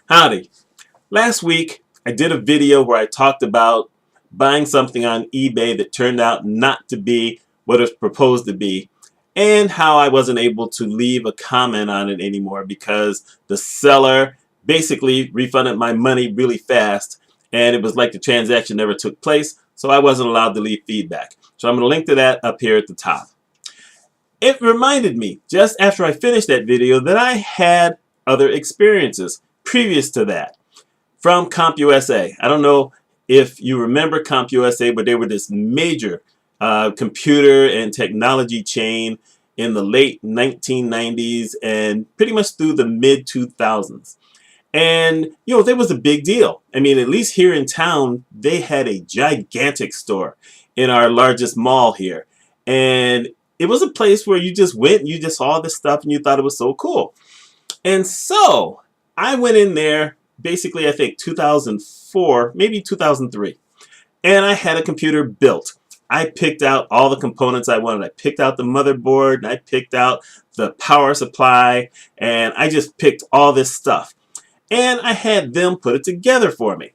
Howdy. Last week I did a video where I talked about buying something on eBay that turned out not to be what it was proposed to be, and how I wasn't able to leave a comment on it anymore because the seller basically refunded my money really fast, and it was like the transaction never took place, so I wasn't allowed to leave feedback. So I'm going to link to that up here at the top. It reminded me just after I finished that video that I had other experiences previous to that from CompUSA. I don't know if you remember CompUSA, but they were this major computer and technology chain in the late 1990s and pretty much through the mid 2000s. And, there was a big deal. I mean, at least here in town, they had a gigantic store in our largest mall here. And it was a place where you just went and you just saw this stuff and you thought it was so cool. And so I went in there basically, I think 2004, maybe 2003. And I had a computer built. I picked out all the components I wanted. I picked out the motherboard, and I picked out the power supply, and I just picked all this stuff. And I had them put it together for me.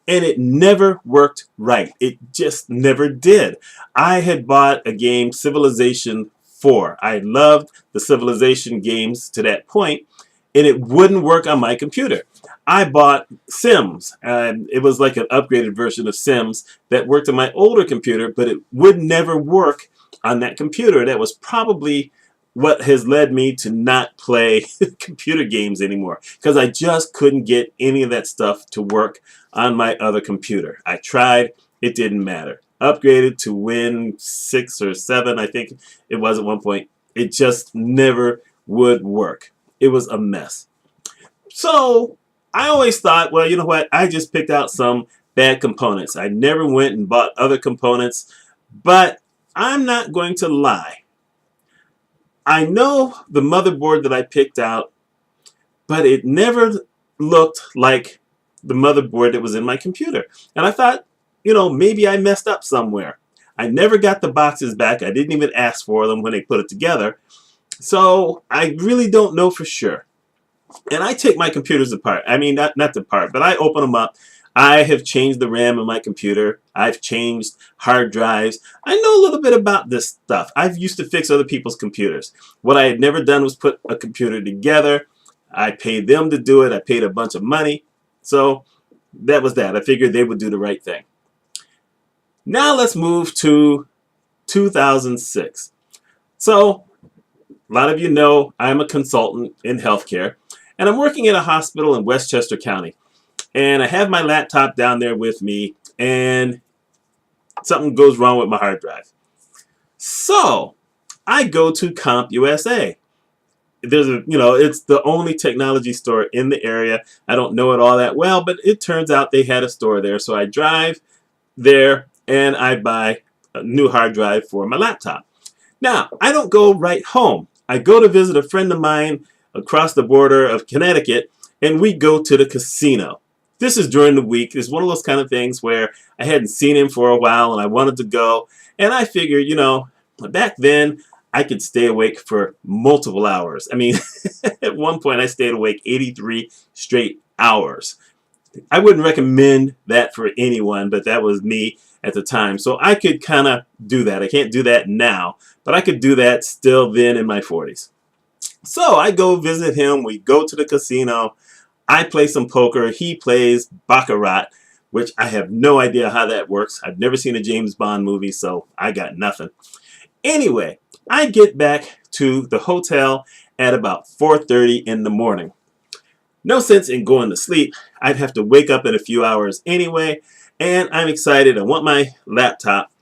And it never worked right. It just never did. I had bought a game, Civilization 4. I loved the Civilization games to that point, and it wouldn't work on my computer. I bought Sims, and it was like an upgraded version of Sims that worked on my older computer, but it would never work on that computer. That was probably what has led me to not play computer games anymore, because I just couldn't get any of that stuff to work on my other computer. I tried, it didn't matter. Upgraded to Win 6 or 7, I think it was at one point. It just never would work. It was a mess. So I always thought, well, you know what? I just picked out some bad components. I never went and bought other components, but I'm not going to lie. I know the motherboard that I picked out, but it never looked like the motherboard that was in my computer. And I thought, maybe I messed up somewhere. I never got the boxes back. I didn't even ask for them when they put it together. So I really don't know for sure. And I take my computers apart. I mean, not apart, but I open them up. I have changed the RAM in my computer. I've changed hard drives. I know a little bit about this stuff. I've used to fix other people's computers. What I had never done was put a computer together. I paid them to do it. I paid a bunch of money. So that was that. I figured they would do the right thing. Now let's move to 2006. So a lot of you know I'm a consultant in healthcare, and I'm working at a hospital in Westchester County. And I have my laptop down there with me, and something goes wrong with my hard drive. So I go to CompUSA. There's it's the only technology store in the area. I don't know it all that well, but it turns out they had a store there. So I drive there and I buy a new hard drive for my laptop. Now, I don't go right home. I go to visit a friend of mine across the border of Connecticut, and we go to the casino. This is during the week. It's one of those kind of things where I hadn't seen him for a while and I wanted to go. And I figured, back then I could stay awake for multiple hours. I mean, at one point I stayed awake 83 straight hours. I wouldn't recommend that for anyone, but that was me at the time. So I could kind of do that. I can't do that now, but I could do that still then in my 40s. So I go visit him. We go to the casino. I play some poker. He plays baccarat, which I have no idea how that works. I've never seen a James Bond movie, so I got nothing. Anyway, I get back to the hotel at about 4:30 in the morning. No sense in going to sleep. I'd have to wake up in a few hours anyway, and I'm excited. I want my laptop.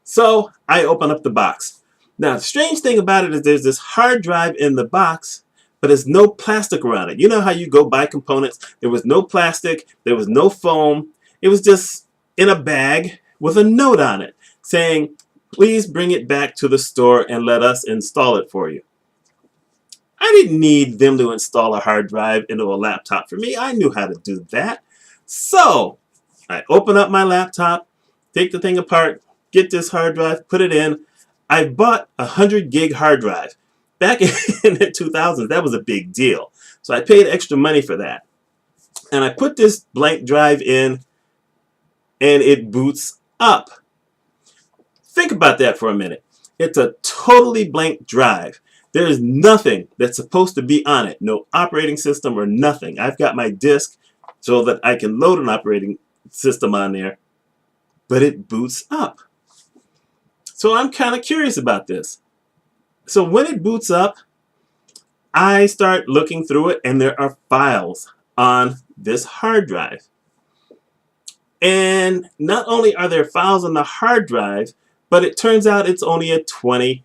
So I open up the box. Now, the strange thing about it is there's this hard drive in the box, but there's no plastic around it. You know how you go buy components? There was no plastic. There was no foam. It was just in a bag with a note on it saying, please bring it back to the store and let us install it for you. I didn't need them to install a hard drive into a laptop for me. I knew how to do that. So I open up my laptop, take the thing apart, get this hard drive, put it in. I bought a 100 gig hard drive. Back in the 2000s, that was a big deal. So I paid extra money for that. And I put this blank drive in, and it boots up. Think about that for a minute. It's a totally blank drive. There is nothing that's supposed to be on it. No operating system or nothing. I've got my disk so that I can load an operating system on there, but it boots up. So I'm kind of curious about this. So when it boots up, I start looking through it, and there are files on this hard drive. And not only are there files on the hard drive, but it turns out it's only a 20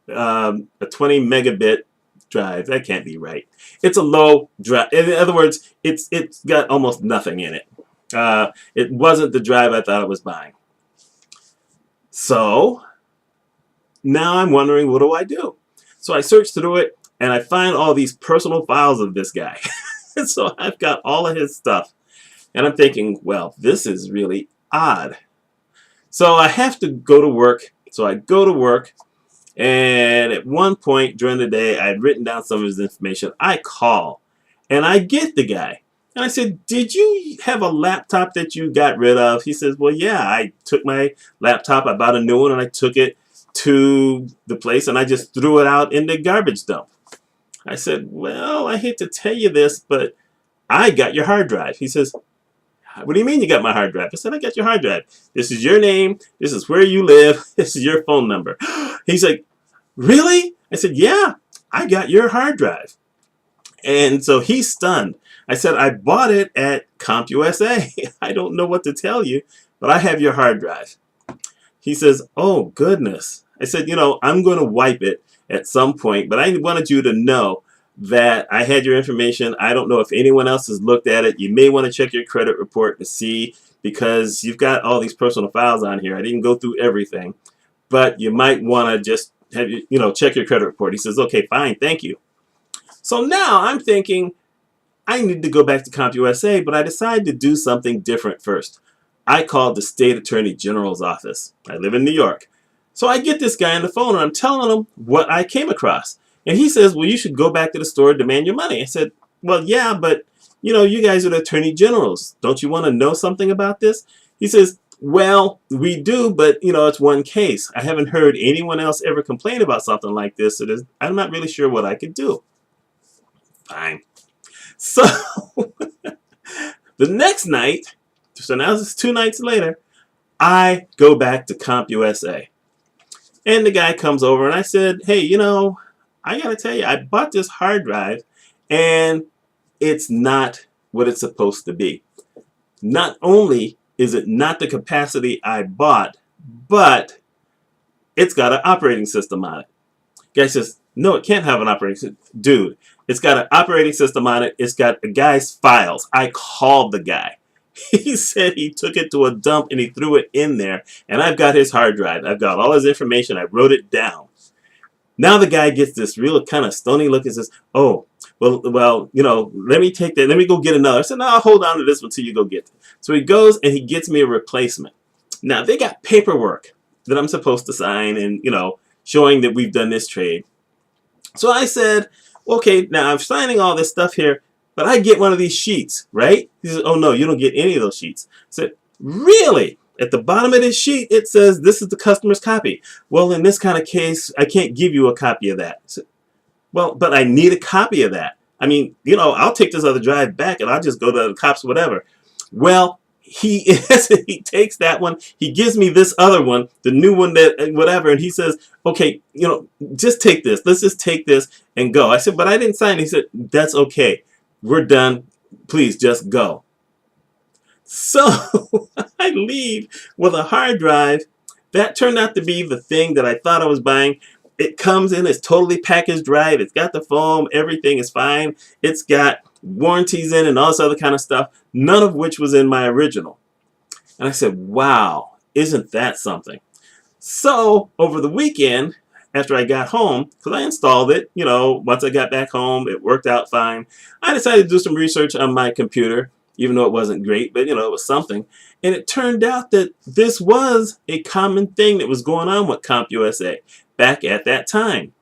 megabit drive. That can't be right. It's a low drive. In other words, it's got almost nothing in it. It wasn't the drive I thought I was buying. So now I'm wondering, what do I do? So I search through it, and I find all these personal files of this guy. So I've got all of his stuff. And I'm thinking, well, this is really odd. So I have to go to work. So I go to work, and at one point during the day, I had written down some of his information. I call, and I get the guy. And I said, did you have a laptop that you got rid of? He says, well, yeah, I took my laptop, I bought a new one, and I took it to the place, and I just threw it out in the garbage dump. I said, well, I hate to tell you this, but I got your hard drive. He says, what do you mean you got my hard drive? I said, I got your hard drive. This is your name. This is where you live. This is your phone number. He's like, really? I said, yeah, I got your hard drive. And so he's stunned. I said, I bought it at CompUSA. I don't know what to tell you, but I have your hard drive. He says, oh, goodness. I said, you know, I'm going to wipe it at some point, but I wanted you to know that I had your information. I don't know if anyone else has looked at it. You may want to check your credit report to see, because you've got all these personal files on here. I didn't go through everything, but you might want to just have check your credit report. He says, okay, fine, thank you. So now I'm thinking I need to go back to CompUSA, but I decided to do something different first. I called the state attorney general's office. I live in New York. So I get this guy on the phone, and I'm telling him what I came across. And he says, well, you should go back to the store and demand your money. I said, well, yeah, but, you guys are the attorney generals. Don't you want to know something about this? He says, well, we do, but, it's one case. I haven't heard anyone else ever complain about something like this, so I'm not really sure what I could do. Fine. So the next night, so now this is 2 nights later, I go back to CompUSA. And the guy comes over, and I said, hey, I got to tell you, I bought this hard drive, and it's not what it's supposed to be. Not only is it not the capacity I bought, but it's got an operating system on it. Guy says, no, it can't have an operating system. Dude, it's got an operating system on it. It's got a guy's files. I called the guy. He said he took it to a dump and he threw it in there, and I've got his hard drive. I've got all his information. I wrote it down. Now the guy gets this real kind of stony look and says, oh, well, let me take that. Let me go get another. I said, no, I'll hold on to this one until you go get it. So he goes and he gets me a replacement. Now they got paperwork that I'm supposed to sign and, showing that we've done this trade. So I said, okay, now I'm signing all this stuff here, but I get one of these sheets, right? He says, oh, no, you don't get any of those sheets. I said, really? At the bottom of this sheet, it says this is the customer's copy. Well, in this kind of case, I can't give you a copy of that. Said, well, but I need a copy of that. I mean, I'll take this other drive back and I'll just go to the cops, whatever. Well, he takes that one. He gives me this other one, the new one, that whatever, and he says, okay, just take this. Let's just take this and go. I said, but I didn't sign it. He said, that's okay. We're done. Please just go. So I leave with a hard drive. That turned out to be the thing that I thought I was buying. It comes in, it's totally packaged right. It's got the foam. Everything is fine. It's got warranties in and all this other kind of stuff, none of which was in my original. And I said, wow, isn't that something? So over the weekend, after I got home, because I installed it, once I got back home, it worked out fine. I decided to do some research on my computer, even though it wasn't great, but it was something. And it turned out that this was a common thing that was going on with CompUSA back at that time,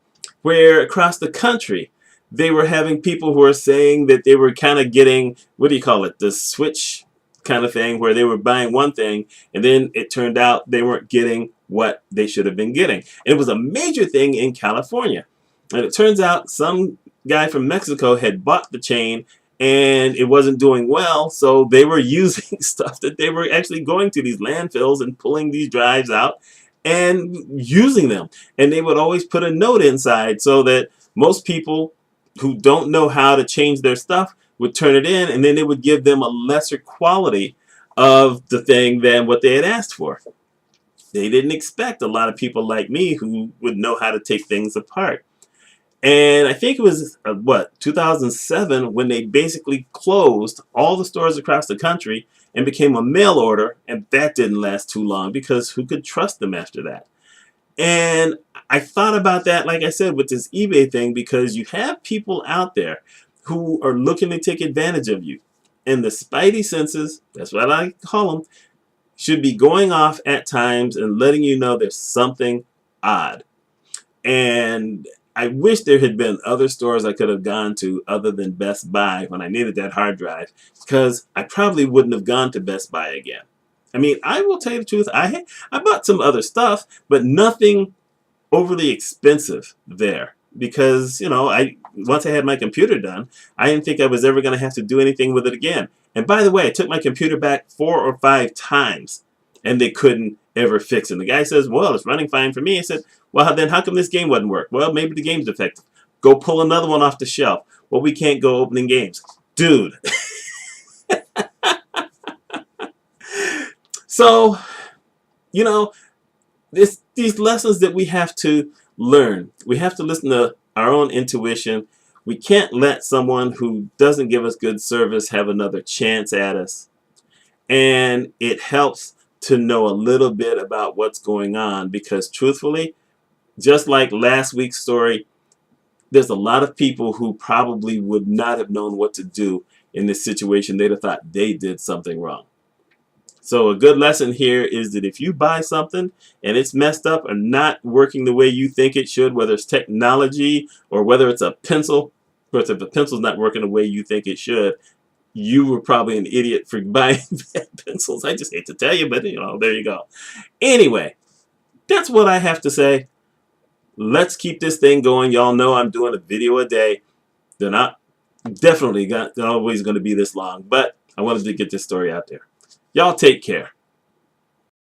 where across the country, they were having people who were saying that they were kind of getting, what do you call it, the switch kind of thing, where they were buying one thing and then it turned out they weren't getting what they should have been getting. And it was a major thing in California. And it turns out some guy from Mexico had bought the chain and it wasn't doing well, so they were using stuff that they were actually going to these landfills and pulling these drives out and using them. And they would always put a note inside so that most people who don't know how to change their stuff would turn it in, and then it would give them a lesser quality of the thing than what they had asked for. They didn't expect a lot of people like me who would know how to take things apart. And I think it was, 2007 when they basically closed all the stores across the country and became a mail order, and that didn't last too long because who could trust them after that? And I thought about that, like I said, with this eBay thing, because you have people out there who are looking to take advantage of you. And the spidey senses, that's what I call them, should be going off at times and letting you know there's something odd. And I wish there had been other stores I could have gone to other than Best Buy when I needed that hard drive, because I probably wouldn't have gone to Best Buy again. I mean, I will tell you the truth, I bought some other stuff, but nothing overly expensive there. Because, once I had my computer done, I didn't think I was ever going to have to do anything with it again. And by the way, I took my computer back 4 or 5 times, and they couldn't ever fix it. And the guy says, well, it's running fine for me. I said, well, then how come this game wouldn't work? Well, maybe the game's defective. Go pull another one off the shelf. Well, we can't go opening games. Dude. So, these lessons that we have to learn. We have to listen to our own intuition. We can't let someone who doesn't give us good service have another chance at us. And it helps to know a little bit about what's going on, because truthfully, just like last week's story, there's a lot of people who probably would not have known what to do in this situation. They'd have thought they did something wrong. So a good lesson here is that if you buy something and it's messed up or not working the way you think it should, whether it's technology or whether it's a pencil, but if the pencil's not working the way you think it should, you were probably an idiot for buying bad pencils. I just hate to tell you, but there you go. Anyway, that's what I have to say. Let's keep this thing going. Y'all know I'm doing a video a day. They're not definitely not always going to be this long, but I wanted to get this story out there. Y'all take care.